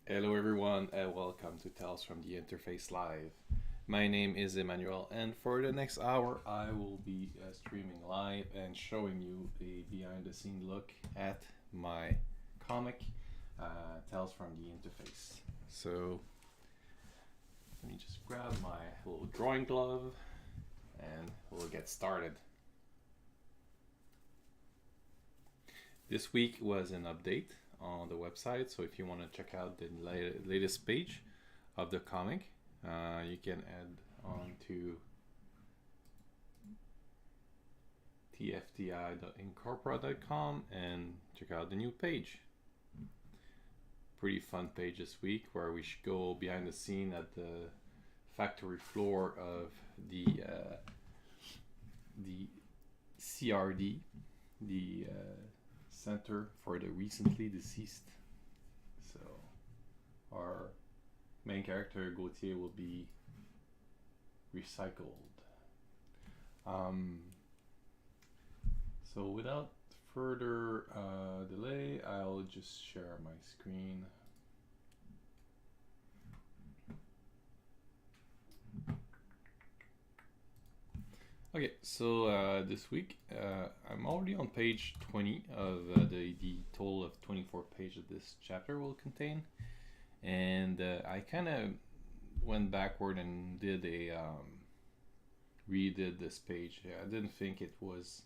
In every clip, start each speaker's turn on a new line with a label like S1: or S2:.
S1: Hello everyone and welcome to Tales from the Interface Live. My name is Emmanuel and for the next hour I will be streaming live and showing you a behind the scene look at my comic Tales from the Interface. So let me just grab my little drawing glove and we'll get started. This week was an update on the website, so if you want to check out the latest page of the comic, you can add on to tfti.incorporate.com and check out the new page. Pretty fun page this week where we should go behind the scene at the factory floor of the CRD, the Center for the Recently Deceased. So our main character Gauthier will be recycled. So without further delay, I'll just share my screen. Okay, so this week I'm already on page 20 of the total of 24 pages this chapter will contain, and I kind of went backward and did a redid this page. I didn't think it was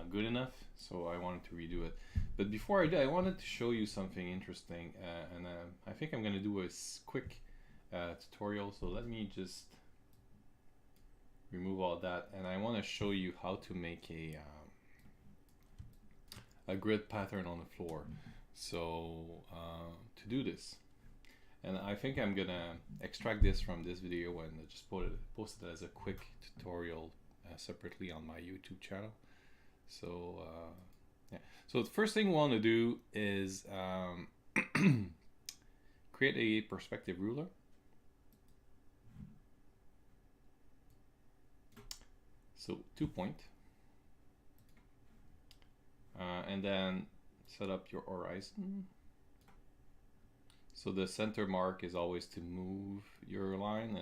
S1: good enough, so I wanted to redo it. But before I did, I wanted to show you something interesting, and I think I'm gonna do a quick tutorial. So let me just remove all that, and I want to show you how to make a grid pattern on the floor. So to do this, and I think I'm gonna extract this from this video and just post it as a quick tutorial separately on my YouTube channel. So yeah, so the first thing we want to do is create a perspective ruler. So 2 point, and then set up your horizon. So the center mark is always to move your line,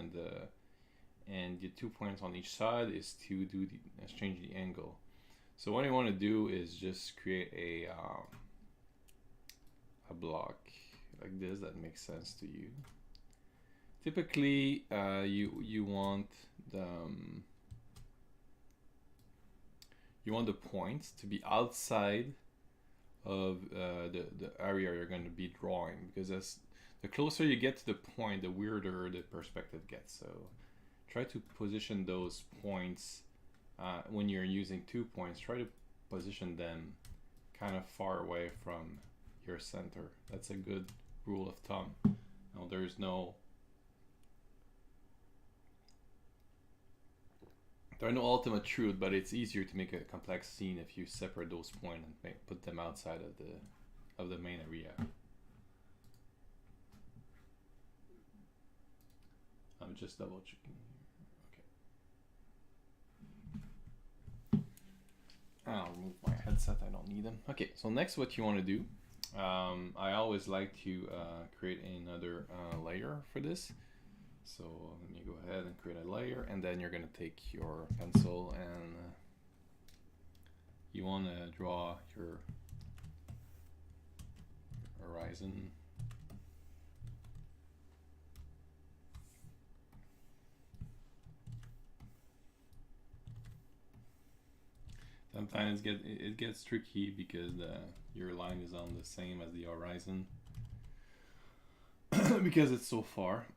S1: and the 2 points on each side is to do change the angle. So what I want to do is just create a block like this that makes sense to you. Typically, you want the points to be outside of the area you're going to be drawing, because as the closer you get to the point, the weirder the perspective gets. So try to position those points when you're using 2 points. Try to position them kind of far away from your center. That's a good rule of thumb. Now, there's no ultimate truth, but it's easier to make a complex scene if you separate those points and put them outside of the main area. I'm just double checking here. Okay. I'll remove my headset, I don't need them. Okay, so next what you want to do, I always like to create another layer for this. So let me go ahead and create a layer, and then you're going to take your pencil and you want to draw your horizon. Sometimes it gets tricky because your line is on the same as the horizon because it's so far.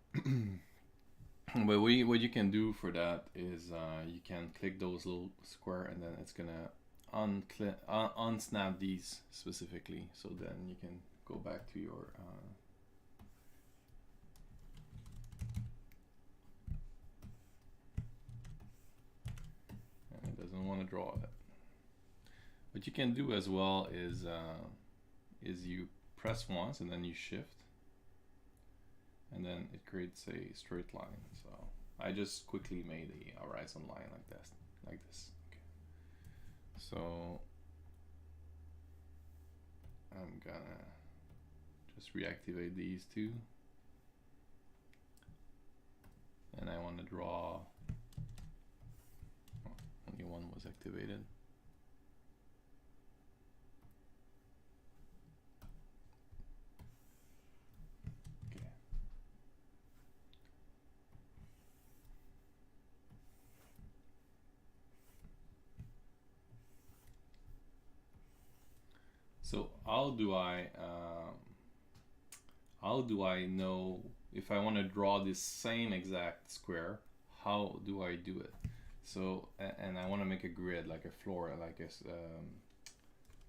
S1: But what you can do for that is you can click those little square, and then it's gonna unsnap these specifically. So then you can go back to your and it doesn't want to draw it. What you can do as well is you press once and then you shift, and then it creates a straight line. So I just quickly made a horizon line like this. Okay. So I'm gonna just reactivate these two. And I want to draw, oh, only one was activated. Okay. So how do I know if I want to draw this same exact square? How do I do it? So, and I want to make a grid, like a floor, like a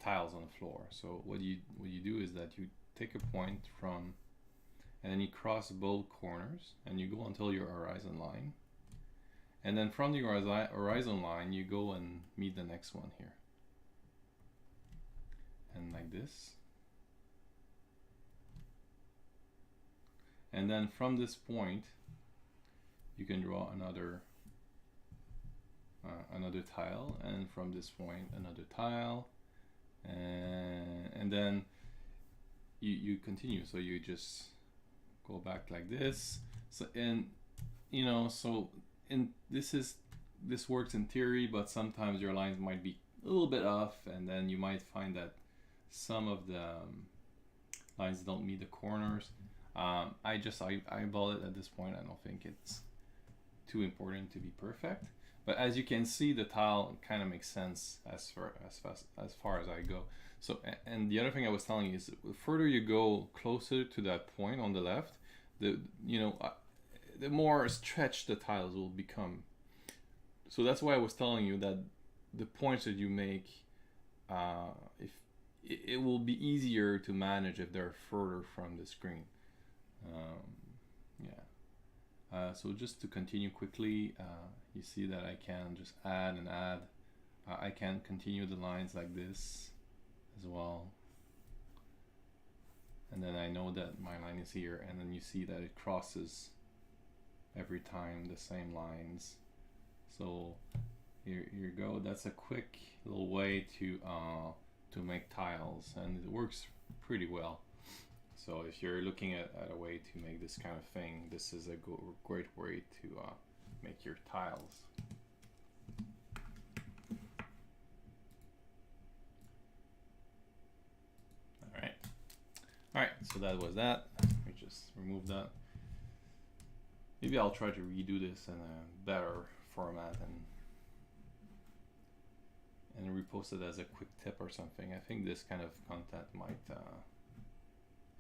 S1: tiles on the floor. So what you do is that you take a point from, and then you cross both corners, and you go until your horizon line, and then from the horizon line you go and meet the next one here, and like this. And then from this point, you can draw another tile, and from this point another tile, and then you continue. So you just go back like this. So, and you know, so this works in theory, but sometimes your lines might be a little bit off, and then you might find that some of the lines don't meet the corners. I just eyeball it at this point. I don't think it's too important to be perfect, but as you can see, the tile kind of makes sense as far as I go. So, and the other thing I was telling you is, the further you go closer to that point on the left, the more stretched the tiles will become. So that's why I was telling you that the points that you make, if it will be easier to manage if they're further from the screen. So just to continue quickly, you see that I can just add and add. I can continue the lines like this as well, and then I know that my line is here, and then you see that it crosses every time the same lines. So here you go. That's a quick little way to make tiles, and it works pretty well. So if you're looking at a way to make this kind of thing, this is a great way to make your tiles. All right, so that was that. Let me just remove that. Maybe I'll try to redo this in a better format and repost it as a quick tip or something. I think this kind of content might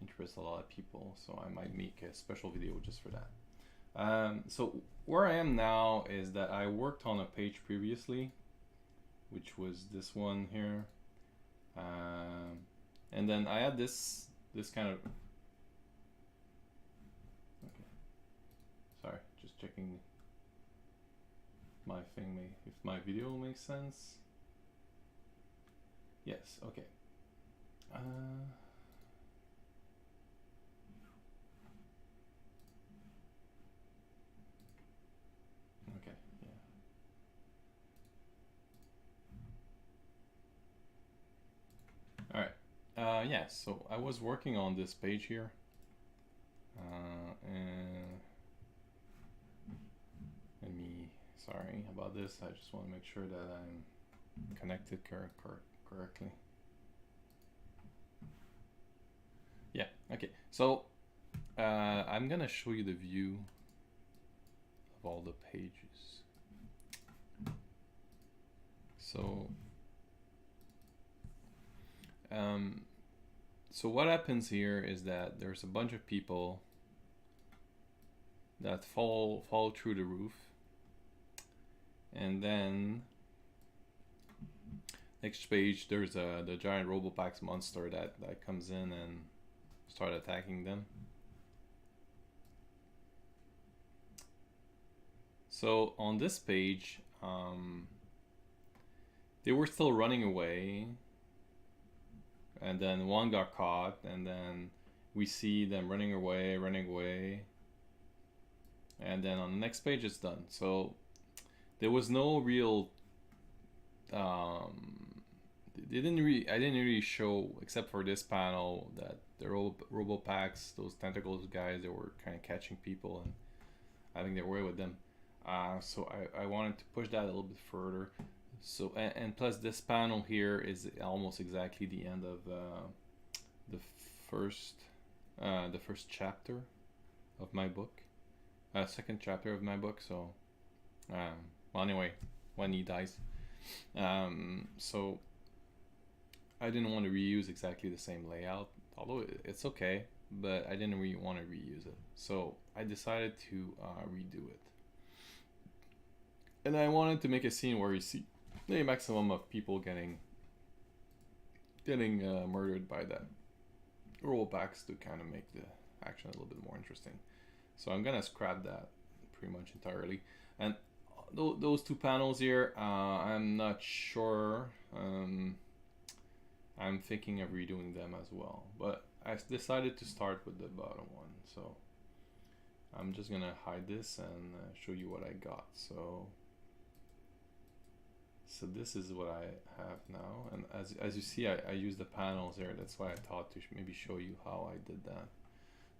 S1: interest a lot of people, so I might make a special video just for that. So where I am now is that I worked on a page previously, which was this one here, and then I had this kind of, okay, sorry, just checking my thing, if my video makes sense. Yes, okay. Okay, yeah. All right. Yeah, so I was working on this page here, and sorry about this. I just want to make sure that I'm connected correctly. Yeah, okay. So I'm gonna show you the view of all the pages. So what happens here is that there's a bunch of people that fall through the roof, and then next page there's the giant Robopax monster that comes in and start attacking them. So on this page, they were still running away, and then one got caught, and then we see them running away, and then on the next page it's done. So there was no real they didn't really, I didn't really show, except for this panel, that the Robopacks, those tentacles guys, they were kind of catching people and having their way with them. So I wanted to push that a little bit further. So and plus this panel here is almost exactly the end of the first chapter of my book, second chapter of my book. So well, anyway, when he dies. So I didn't want to reuse exactly the same layout, although it's okay, but I didn't really want to reuse it. So I decided to redo it. And I wanted to make a scene where you see the maximum of people getting murdered by that rollbacks to kind of make the action a little bit more interesting. So I'm gonna scrap that pretty much entirely. And those two panels here, I'm not sure. I'm thinking of redoing them as well, but I decided to start with the bottom one. So I'm just gonna hide this and show you what I got. So this is what I have now, and as you see, I use the panels there. That's why I thought to maybe show you how I did that.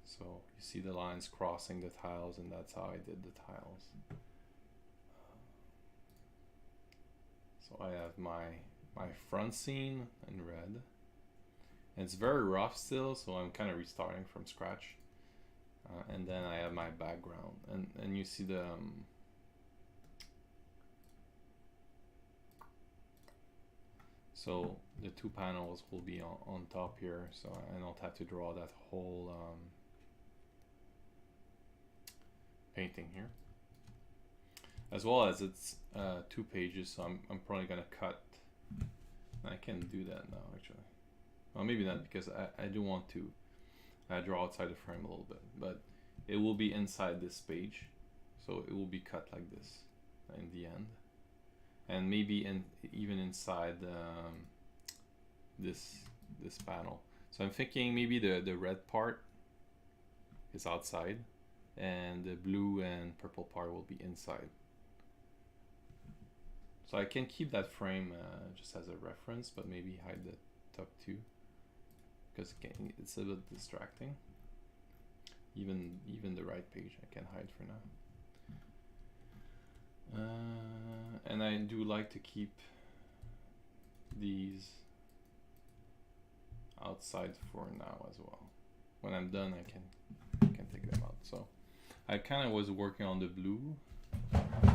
S1: So you see the lines crossing the tiles, and that's how I did the tiles. So I have my front scene in red, and it's very rough still, so I'm kind of restarting from scratch. And then I have my background, and you see the so the two panels will be on top here, so I don't have to draw that whole painting here. As well as it's 2 pages, so I'm probably gonna cut. I can do that now, actually. Well, maybe not, because I do want to draw outside the frame a little bit, but it will be inside this page, so it will be cut like this in the end. And maybe even inside this panel. So I'm thinking maybe the red part is outside, and the blue and purple part will be inside. So I can keep that frame just as a reference, but maybe hide the top two, because it's a bit distracting. Even the right page I can hide for now. And I do like to keep these outside for now as well. When I'm done, I can take them out. So I kind of was working on the blue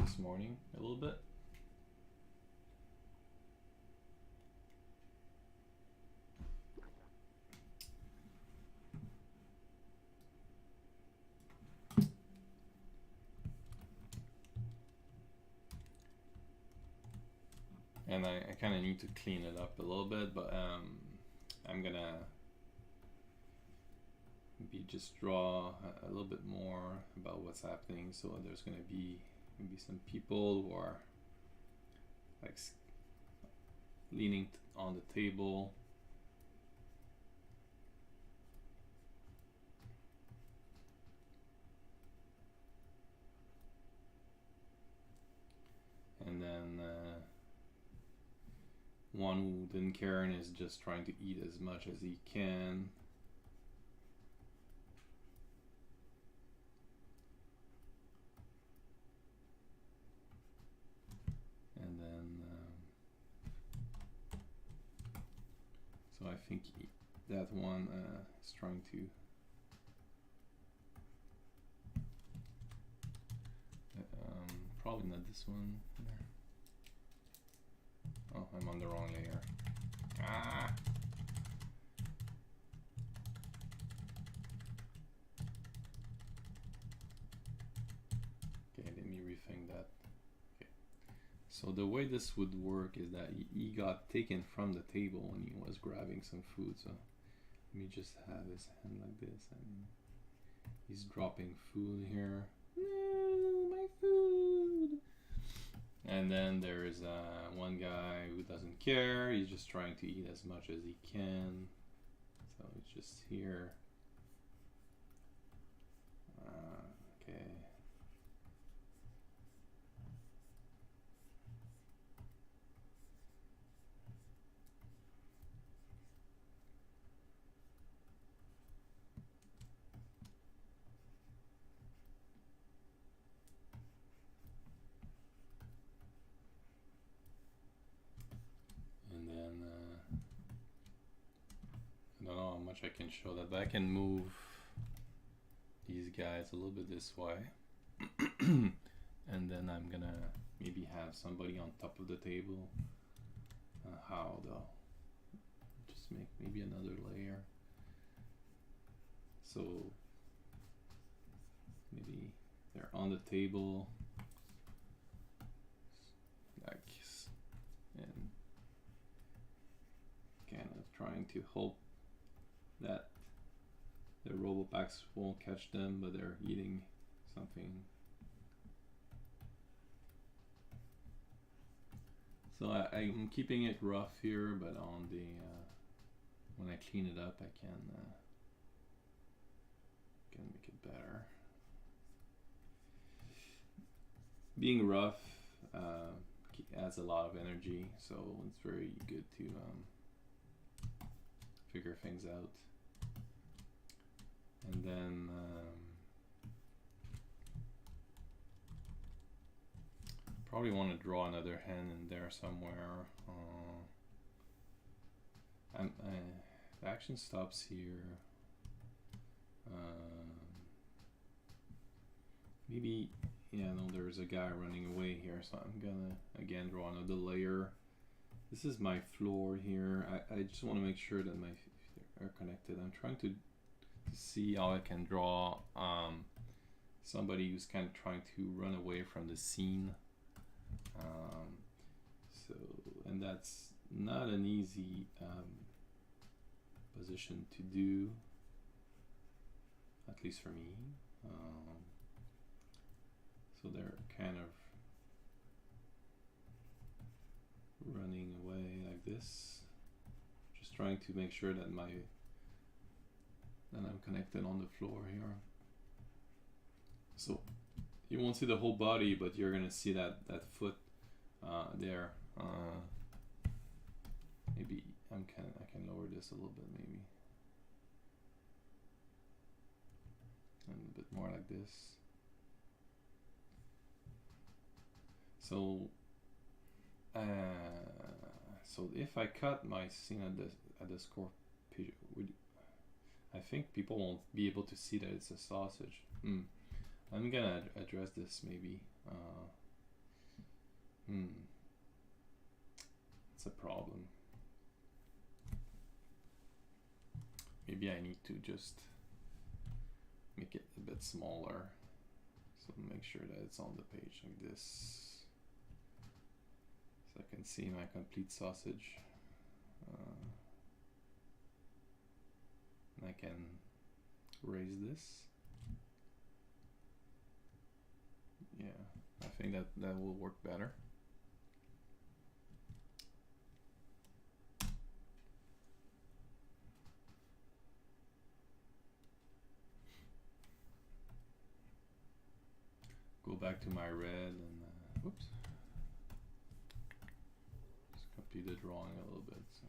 S1: this morning a little bit. And I kind of need to clean it up a little bit, but I'm gonna just draw a little bit more about what's happening. So there's gonna be maybe some people who are like leaning on the table. And then one who didn't care and is just trying to eat as much as he can. And then so I think that one is trying to probably not this one there. Oh, I'm on the wrong layer. Ah! Okay, let me rethink that. Okay. So the way this would work is that he got taken from the table when he was grabbing some food. So let me just have his hand like this, and he's dropping food here. No, my food! And then there is one guy who doesn't care. He's just trying to eat as much as he can. So it's just here. Okay. much I can show that, but I can move these guys a little bit this way. And then I'm gonna maybe have somebody on top of the table. How though? Just make maybe another layer. So maybe they're on the table, like, and kind of trying to hope that the Robopacks won't catch them, but they're eating something. So I'm keeping it rough here, but on the when I clean it up, I can make it better. Being rough adds a lot of energy, so it's very good to figure things out. And then probably want to draw another hand in there somewhere. The action stops here. Maybe, yeah, no, there's a guy running away here, so I'm gonna again draw another layer. This is my floor here. I just want to make sure that my feet are connected. I'm trying to see how I can draw somebody who's kind of trying to run away from the scene. And that's not an easy position to do, at least for me. So they're kind of running away like this, just trying to make sure that I'm connected on the floor here. So you won't see the whole body, but you're gonna see that foot there. Maybe I can lower this a little bit, maybe, and a bit more like this. So so if I cut my scene at the score page, I think people won't be able to see that it's a sausage. I'm gonna address this maybe. It's a problem. Maybe I need to just make it a bit smaller, so make sure that it's on the page like this, so I can see my complete sausage. And I can raise this. Yeah, I think that will work better. Go back to my red and whoops, just copy the drawing a little bit. So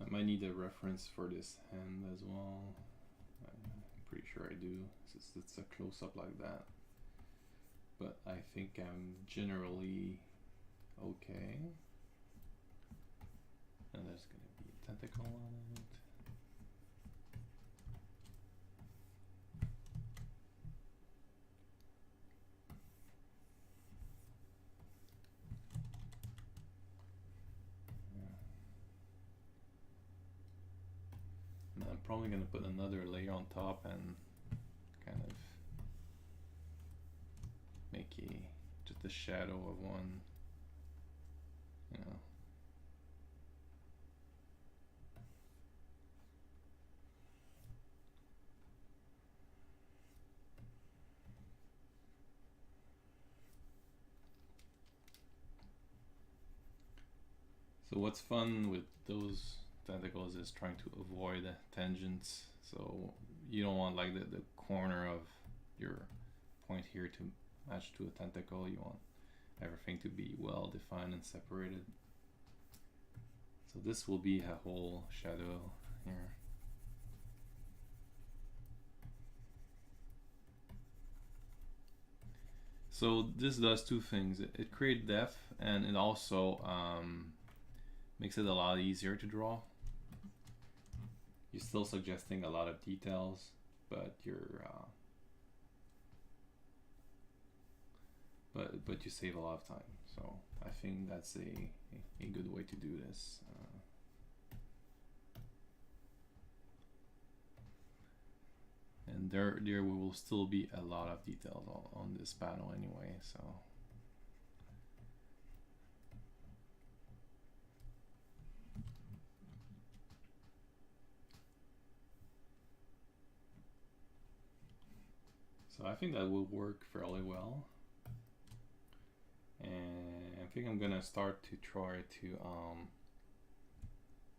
S1: I might need a reference for this hand as well. I'm pretty sure I do, since it's a close-up like that. But I think I'm generally okay. And there's gonna be a tentacle on it. I'm probably going to put another layer on top and kind of make just a shadow of one, you know. So what's fun with those tentacles is trying to avoid tangents. So you don't want like the corner of your point here to match to a tentacle. You want everything to be well defined and separated. So this will be a whole shadow here. So this does two things. It creates depth, and it also makes it a lot easier to draw. you're still suggesting a lot of details, but you're but you save a lot of time. So I think that's a good way to do this. And there will still be a lot of details on this panel anyway, so. So I think that will work fairly well. And I think I'm gonna start to try to,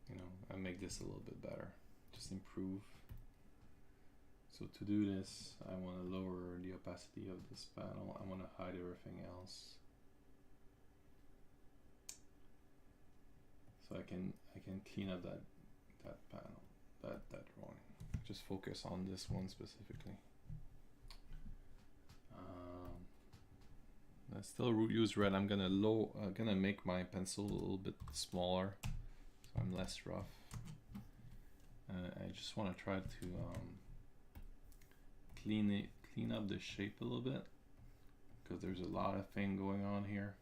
S1: you know, make this a little bit better, just improve. So to do this, I want to lower the opacity of this panel. I want to hide everything else. So I can clean up that panel, that drawing. Just focus on this one specifically. I still use red. I'm gonna make my pencil a little bit smaller, so I'm less rough. I just want to try to clean up the shape a little bit, because there's a lot of thing going on here.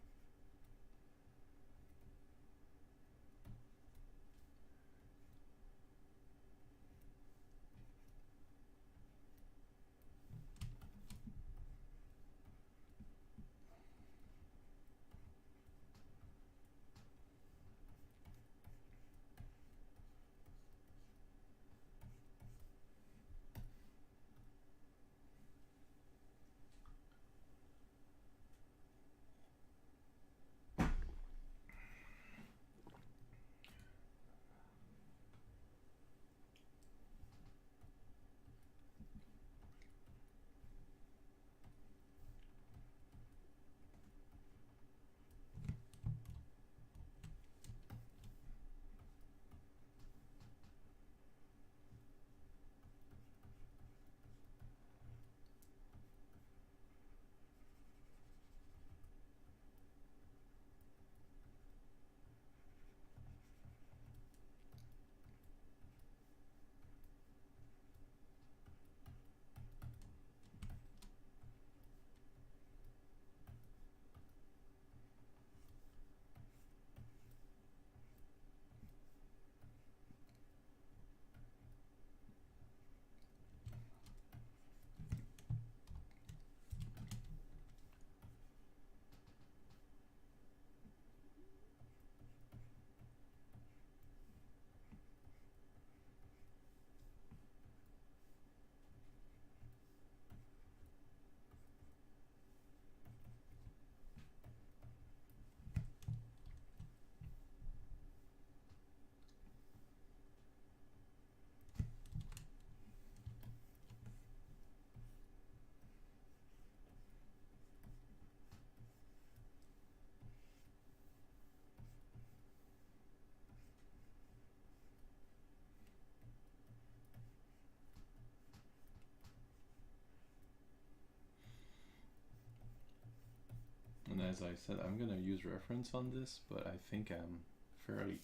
S1: And as I said, I'm gonna use reference on this, but I think I'm fairly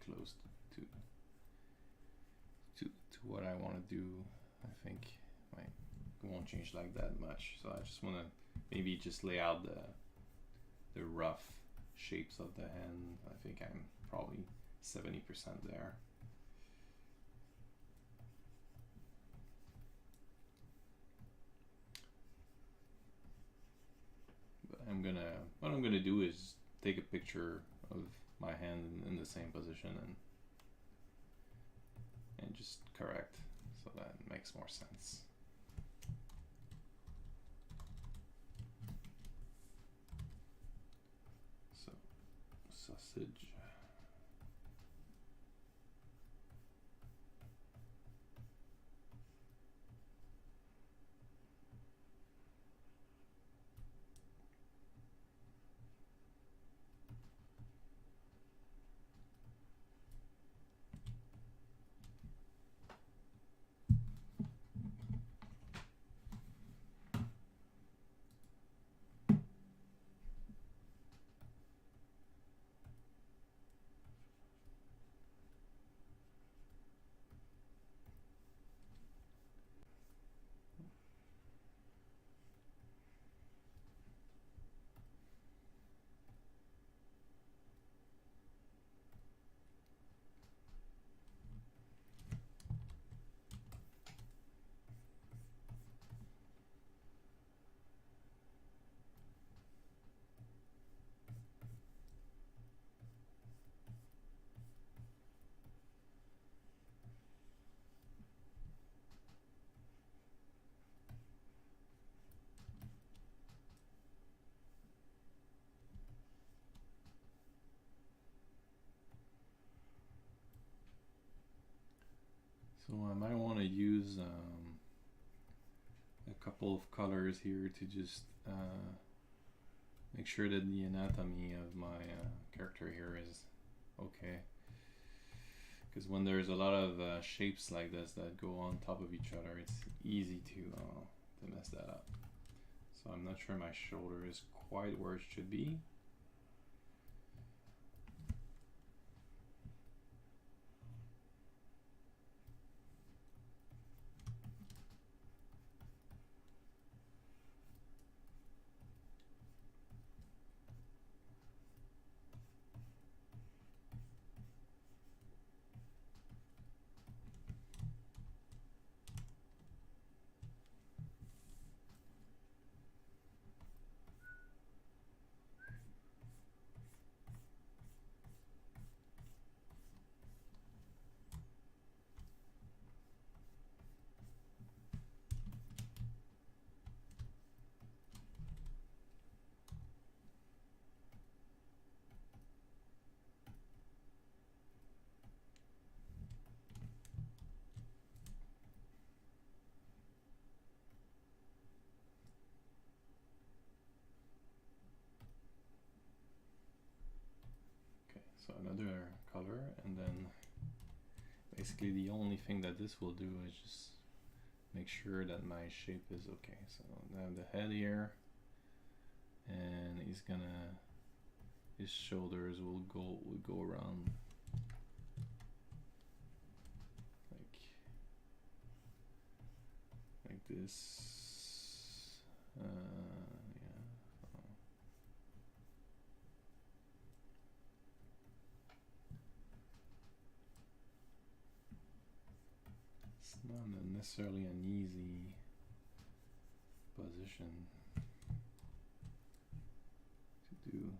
S1: close to what I want to do. I think it won't change like that much. So I just want to maybe just lay out the rough shapes of the hand. I think I'm probably 70% there. What I'm gonna do is take a picture of my hand in the same position and just correct, so that makes more sense. So sausage. So I might want to use a couple of colors here to just make sure that the anatomy of my character here is okay. Because when there's a lot of shapes like this that go on top of each other, it's easy to mess that up. So I'm not sure my shoulder is quite where it should be. So another color, and then basically the only thing that this will do is just make sure that my shape is okay. So I have the head here, and his shoulders will go around like this. Not necessarily an easy position to do.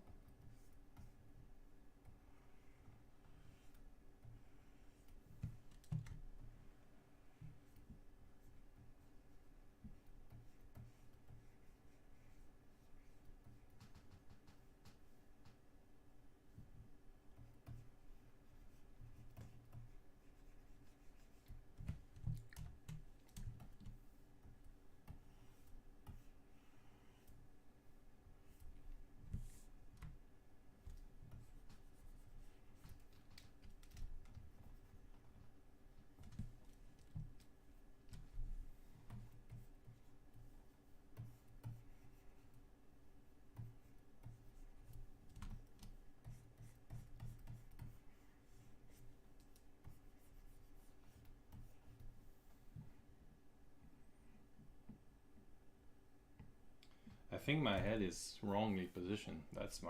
S1: I think my head is wrongly positioned. That's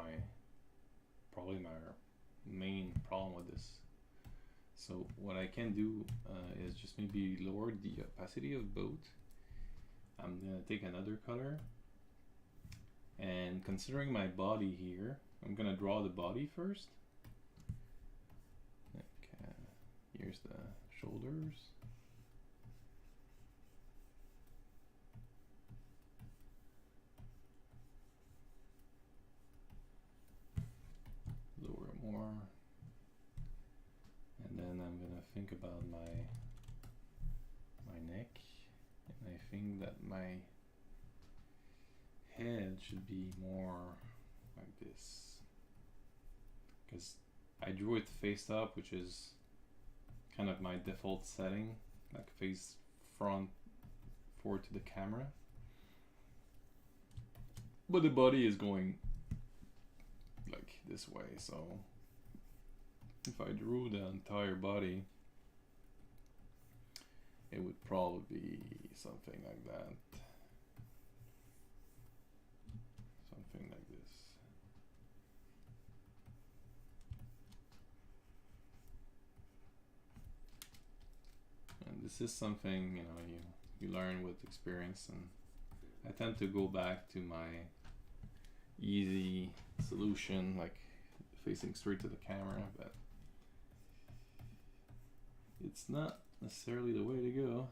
S1: probably my main problem with this. So what I can do is just maybe lower the opacity of both. I'm gonna take another color, and considering my body here, I'm gonna draw the body first. Like, here's the shoulders. More, and then I'm gonna think about my neck, and I think that my head should be more like this, because I drew it face up, which is kind of my default setting, like face front forward to the camera, but the body is going like this way. So if I drew the entire body, it would probably be something like that. Something like this. And this is something, you know, you learn with experience, and I tend to go back to my easy solution, like facing straight to the camera, but it's not necessarily the way to go.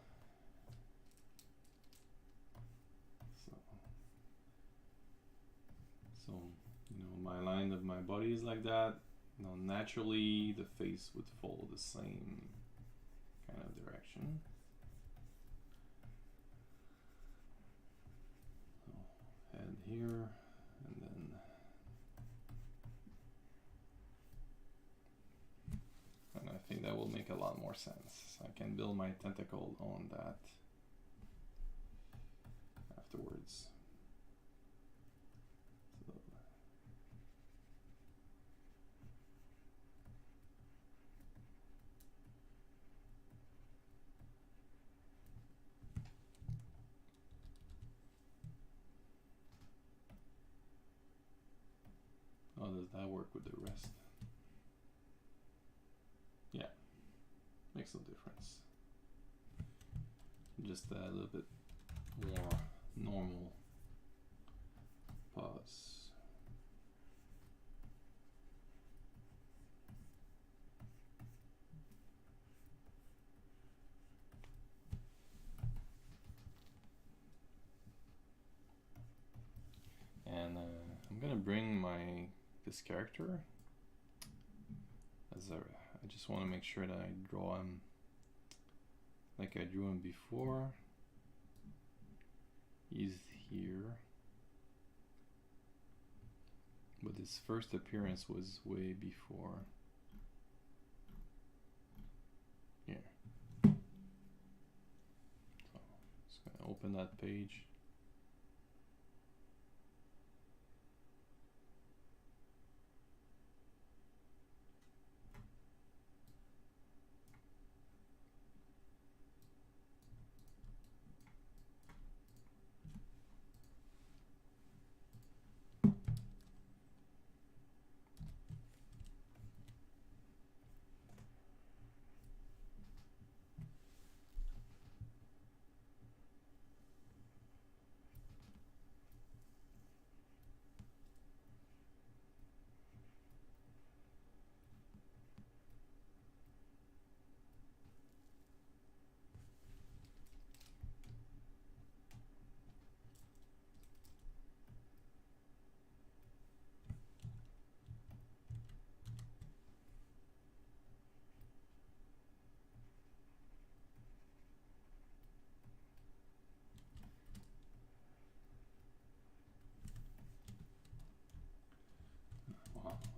S1: So you know, my line of my body is like that. You know, naturally the face would follow the same kind of direction. So head here, and then I think that will make a lot more sense. I can build my tentacle on that afterwards. So. Oh, does that work with the rest? Yeah, makes no difference. Just a little bit more normal pause. And I'm gonna bring this character as I just want to make sure that I draw him like I drew him before. He's here, but his first appearance was way before here. So just gonna open that page.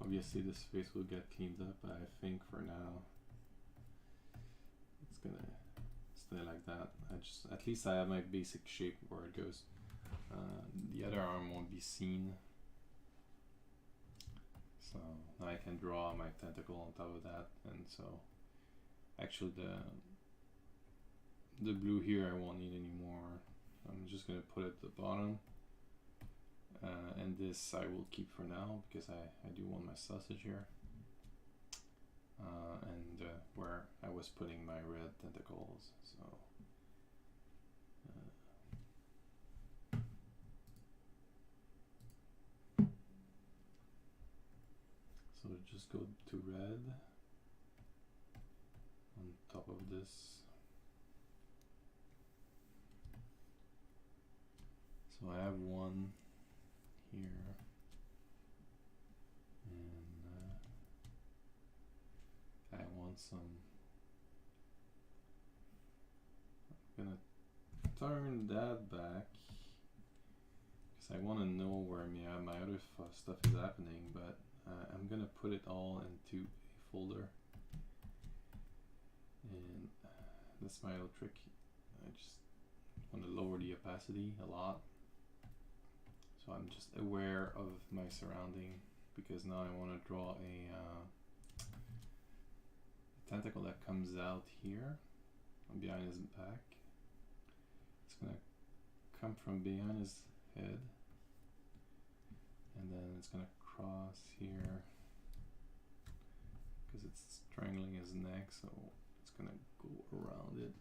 S1: Obviously this face will get cleaned up, but I think for now it's gonna stay like that. At least I have my basic shape where it goes. The other arm won't be seen, so now I can draw my tentacle on top of that. And so actually the blue here I won't need anymore. I'm just gonna put it at the bottom. And this I will keep for now because I do want my sausage here. And where I was putting my red tentacles. So just go to red on top of this. So I have one here, and I want some. I'm gonna turn that back because I want to know where my other stuff is happening, but I'm gonna put it all into a folder, and that's my little trick. I just want to lower the opacity a lot. So I'm just aware of my surrounding because now I want to draw a tentacle that comes out here behind his back. It's gonna come from behind his head, and then it's gonna cross here because it's strangling his neck, so it's gonna go around it.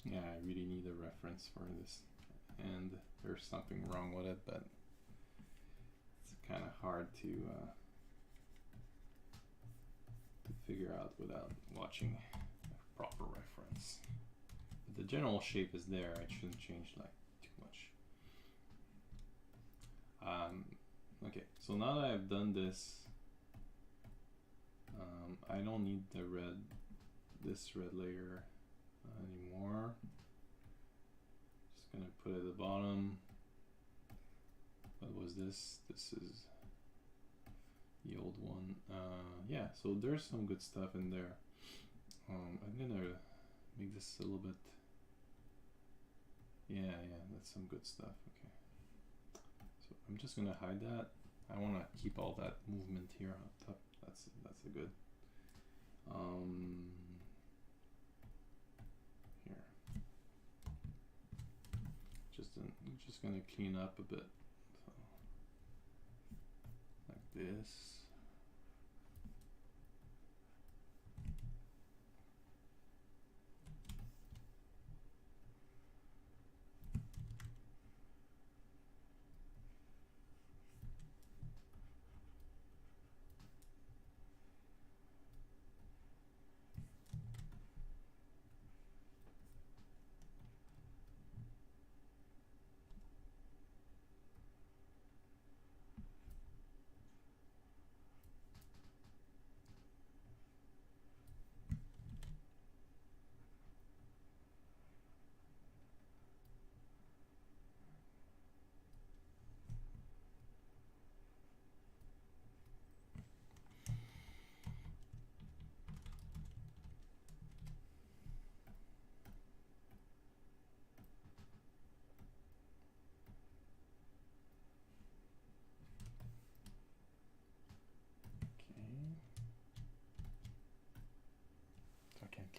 S1: Yeah, I really need a reference for this, and there's something wrong with it, but it's kind of hard to figure out without watching a proper reference. But the general shape is there. I shouldn't change like too much. Okay, so now that I've done this, I don't need this red layer anymore. Just gonna put it at the bottom. What was this? This is the old one. Yeah, so there's some good stuff in there. I'm gonna make this a little bit. Yeah, that's some good stuff. Okay, so I'm just gonna hide that. I want to keep all that movement here on top. That's a good. Here, just gonna clean up a bit, so, like this.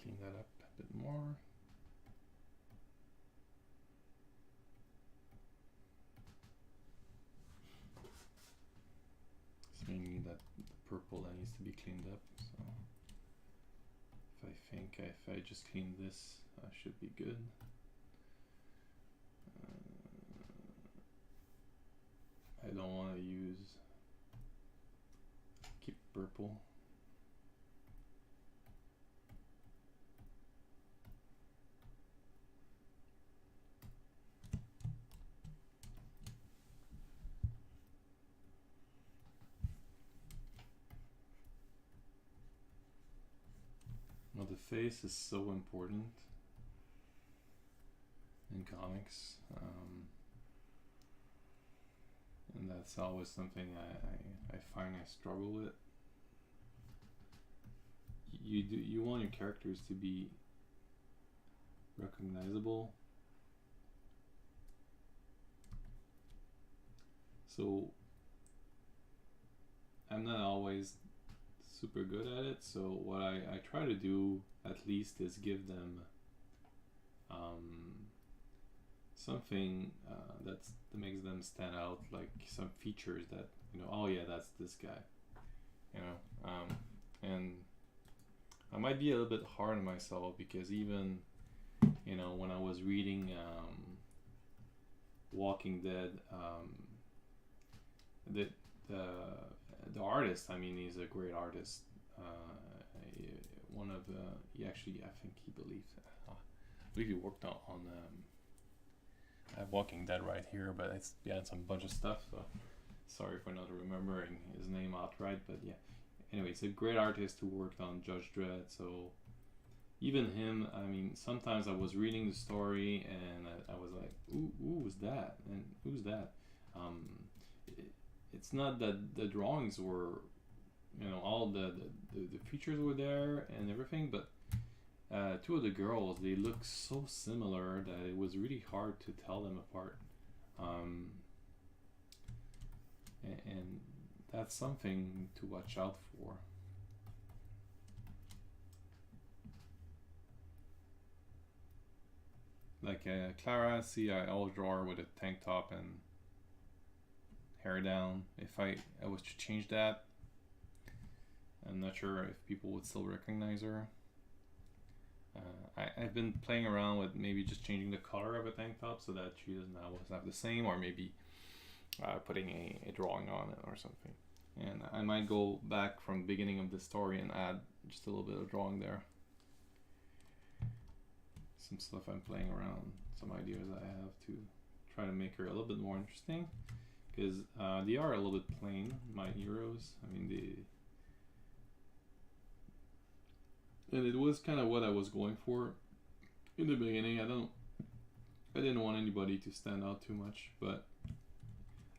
S1: Clean that up a bit more. It's mainly that the purple that needs to be cleaned up. So if I just clean this, I should be good. I don't want to keep purple. Well, the face is so important in comics, and that's always something I find I struggle with. You want your characters to be recognizable, so I'm not always super good at it. So what I try to do at least is give them something that makes them stand out, like some features that, you know, oh yeah, that's this guy, you know. And I might be a little bit hard on myself, because even, you know, when I was reading Walking Dead, the artist, I mean, he's a great artist. One of he actually, I think he I believe he worked on I have Walking Dead right here, but it's some bunch of stuff. So sorry for not remembering his name outright, but yeah. Anyway, it's a great artist who worked on Judge Dredd. So even him, I mean, sometimes I was reading the story and I was like, ooh, who's that? And who's that? It's not that the drawings were, you know, all the features were there and everything, but two of the girls, they look so similar that it was really hard to tell them apart. And that's something to watch out for. Like Clara, see, I always draw her with a tank top and hair down. If I was to change that, I'm not sure if people would still recognize her. I've been playing around with maybe just changing the color of a tank top so that she doesn't always have the same, or maybe putting a drawing on it or something. And I might go back from the beginning of the story and add just a little bit of drawing there. Some stuff I'm playing around, some ideas I have to try to make her a little bit more interesting, because they are a little bit plain, my heroes. I mean, and it was kind of what I was going for in the beginning. I didn't want anybody to stand out too much, but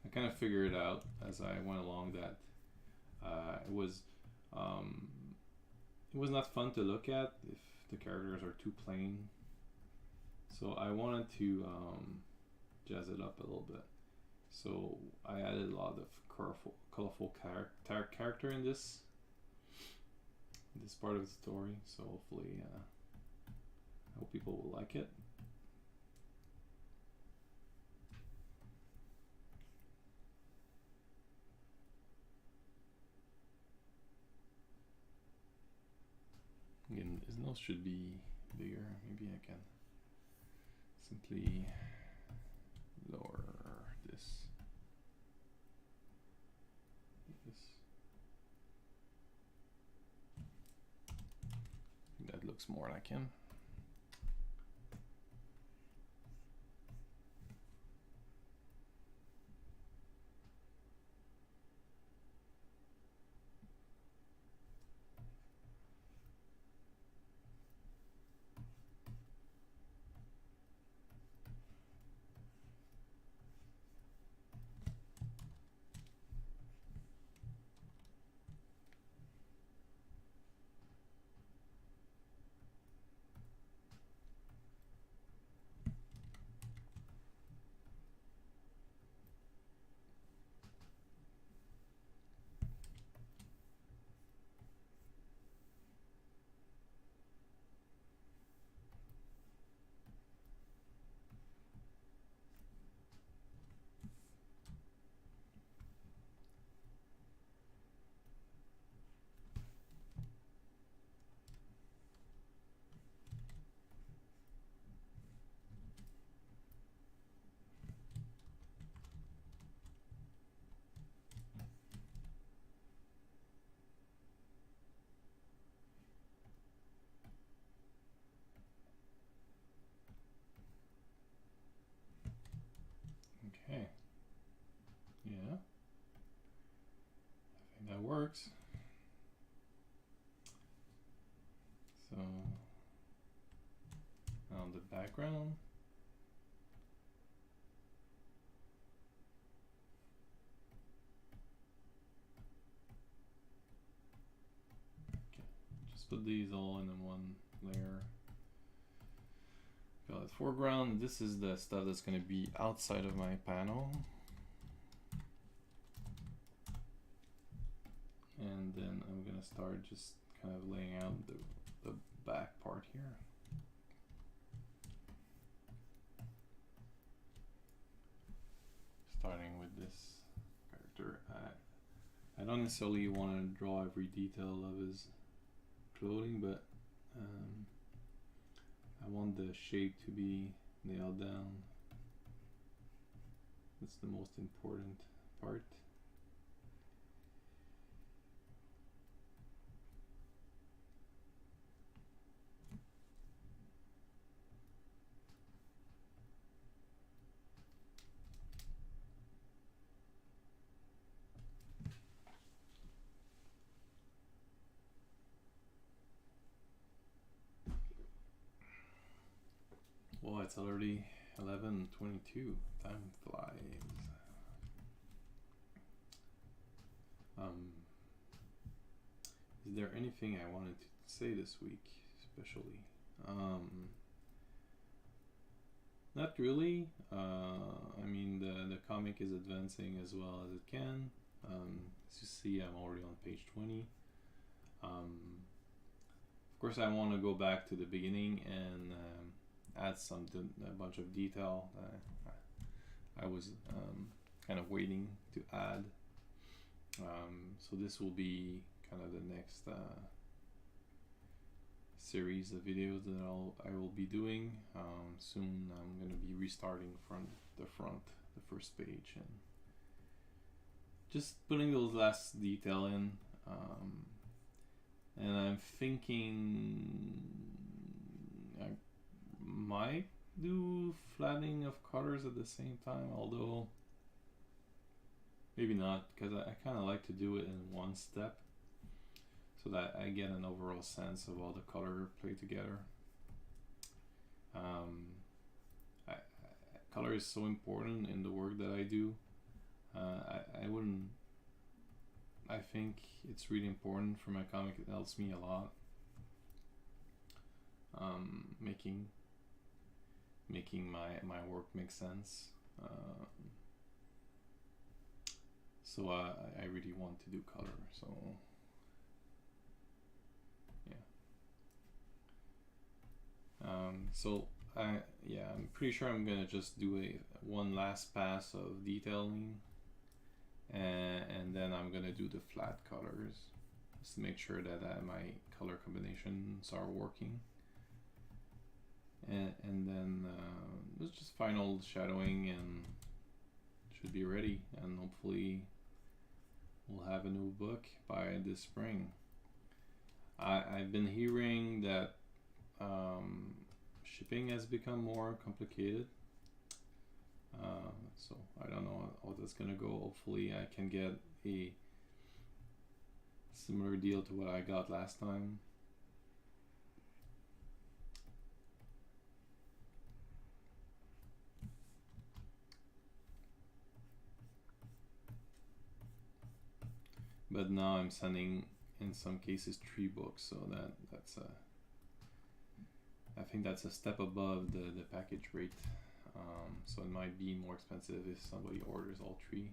S1: I kind of figured out as I went along that it was not fun to look at if the characters are too plain. So I wanted to jazz it up a little bit. So I added a lot of colorful character in this part of the story. So hopefully, I hope people will like it. Again, his nose should be bigger. Maybe I can simply lower this. That looks more like him. Okay. Yeah. I think that works. So on the background. Okay. Just put these all in one layer. Got the foreground. This is the stuff that's going to be outside of my panel. And then I'm going to start just kind of laying out the back part here. Starting with this character. I don't necessarily want to draw every detail of his clothing, but I want the shape to be nailed down. That's the most important part. Well, it's already 11:22. Time flies. Is there anything I wanted to say this week, especially? Not really. I mean, the comic is advancing as well as it can. As you see, I'm already on page 20. Of course, I want to go back to the beginning and add a bunch of detail that I was kind of waiting to add. So this will be kind of the next series of videos that I will be doing. Soon I'm going to be restarting from the first page, and just putting those last detail in. And I'm thinking I might do flattening of colors at the same time, although maybe not, because I kind of like to do it in one step so that I get an overall sense of all the color play together. Color is so important in the work that I do. I think it's really important for my comic. It helps me a lot. Making my work make sense. So I really want to do color. So yeah. I'm pretty sure I'm gonna just do one last pass of detailing, and then I'm gonna do the flat colors just to make sure that my color combinations are working, and then it's just final shadowing and should be ready, and hopefully we'll have a new book by this spring. I've been hearing that shipping has become more complicated, so I don't know how that's gonna go. Hopefully I can get a similar deal to what I got last time. But now I'm sending in some cases 3 books, so that's I think that's a step above the package rate. So it might be more expensive if somebody orders all 3.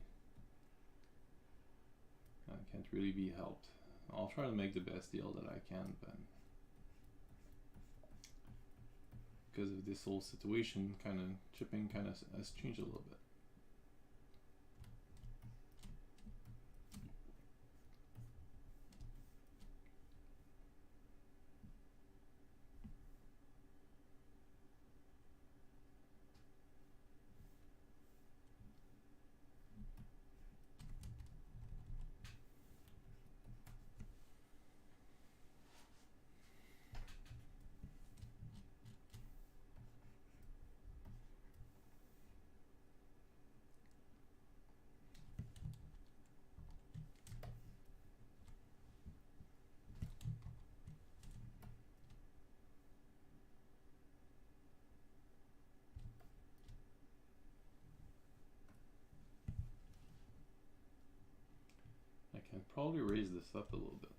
S1: I can't really be helped. I'll try to make the best deal that I can, but because of this whole situation, shipping has changed a little bit. I can probably raise this up a little bit.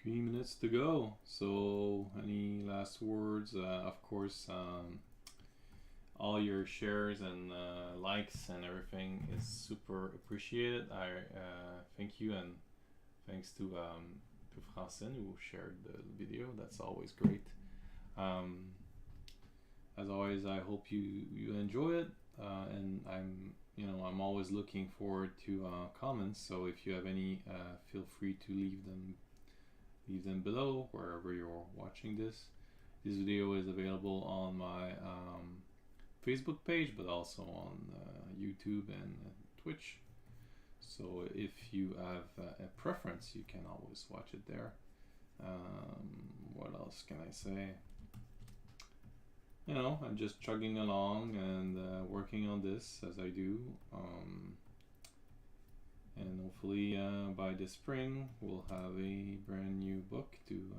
S1: Three minutes to go. So, any last words? Of course, all your shares and likes and everything is super appreciated. I thank you, and thanks to Francine who shared the video. That's always great. As always, I hope you enjoy it, and I'm always looking forward to comments. So if you have any, feel free to leave them below wherever you're watching this. This video is available on my Facebook page, but also on YouTube and Twitch. So if you have a preference, you can always watch it there. What else can I say? You know, I'm just chugging along and working on this as I do. And hopefully by the spring we'll have a brand new book to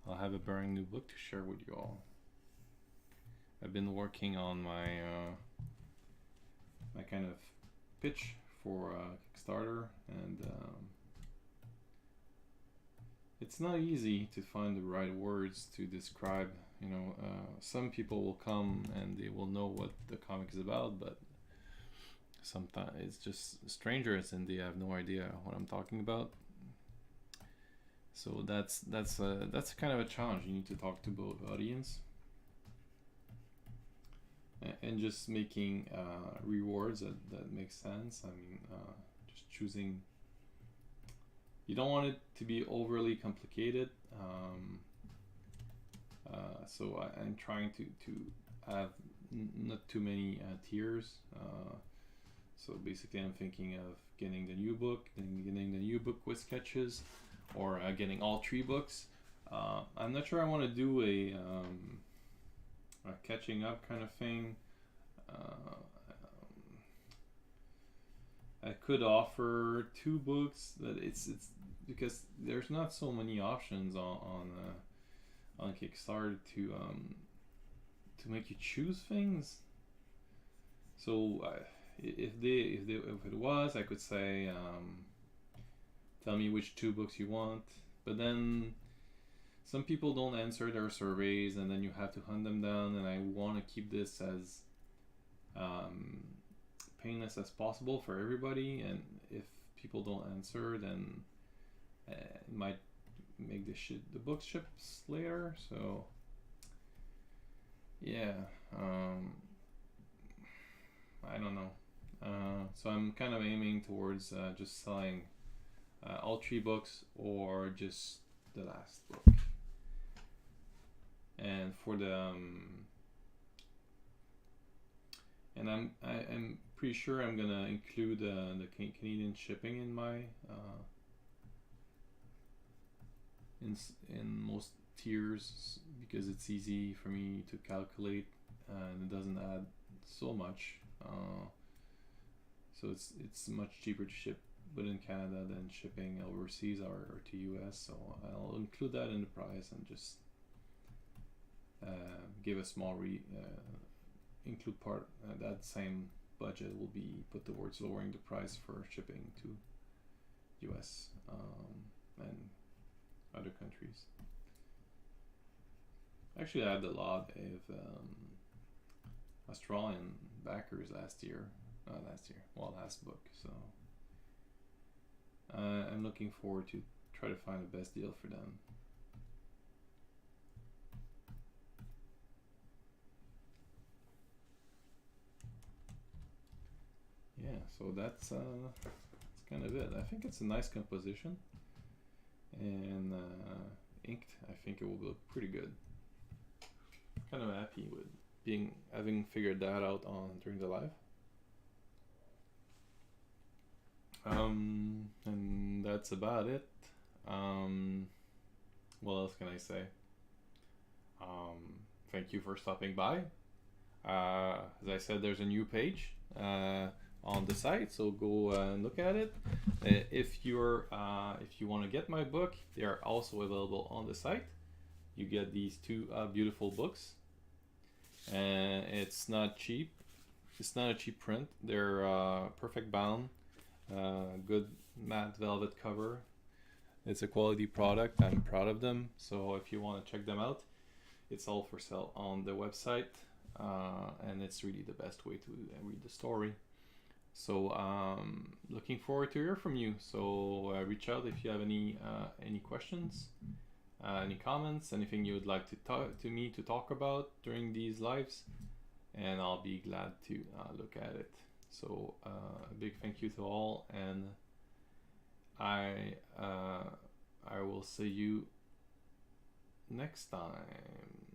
S1: I'll have a brand new book to share with you all. I've been working on my my kind of pitch for Kickstarter, and it's not easy to find the right words to describe. You know, some people will come and they will know what the comic is about, but sometimes it's just strangers and they have no idea what I'm talking about. So that's kind of a challenge. You need to talk to both audience and just making rewards that make sense. I mean, just choosing. You don't want it to be overly complicated. So I'm trying to have not too many tiers. So basically, I'm thinking of getting the new book, then getting the new book with sketches, or getting all 3 books. I'm not sure I want to do a catching up kind of thing. I could offer 2 books. That it's because there's not so many options on Kickstarter to make you choose things. So if it was, I could say tell me which 2 books you want, but then some people don't answer their surveys, and then you have to hunt them down, and I want to keep this as painless as possible for everybody, and if people don't answer, then it might make the book ships later. So yeah, I don't know. So I'm kind of aiming towards just selling all 3 books or just the last book. And for the and I'm pretty sure I'm gonna include the Canadian shipping in my in most tiers, because it's easy for me to calculate and it doesn't add so much. So it's much cheaper to ship within Canada than shipping overseas or to US. So I'll include that in the price and just give a small include part that same budget will be put towards lowering the price for shipping to US and other countries. Actually, I had a lot of Australian backers last book, so I'm looking forward to try to find the best deal for them. Yeah, so that's kind of it. I think it's a nice composition, and inked, I think it will look pretty good. Kind of happy with having figured that out during the live. And that's about it. What else can I say? Thank you for stopping by. As I said, there's a new page on the site, so go and look at it. If you want to get my book, they are also available on the site. You get these 2 beautiful books, and it's not cheap. It's not a cheap print. They're perfect bound, good matte velvet cover. It's a quality product. I'm proud of them. So if you want to check them out, it's all for sale on the website, and it's really the best way to read the story. So looking forward to hear from you. So reach out if you have any questions, any comments, anything you would like to talk about during these lives, and I'll be glad to look at it. So a big thank you to all, and I will see you next time.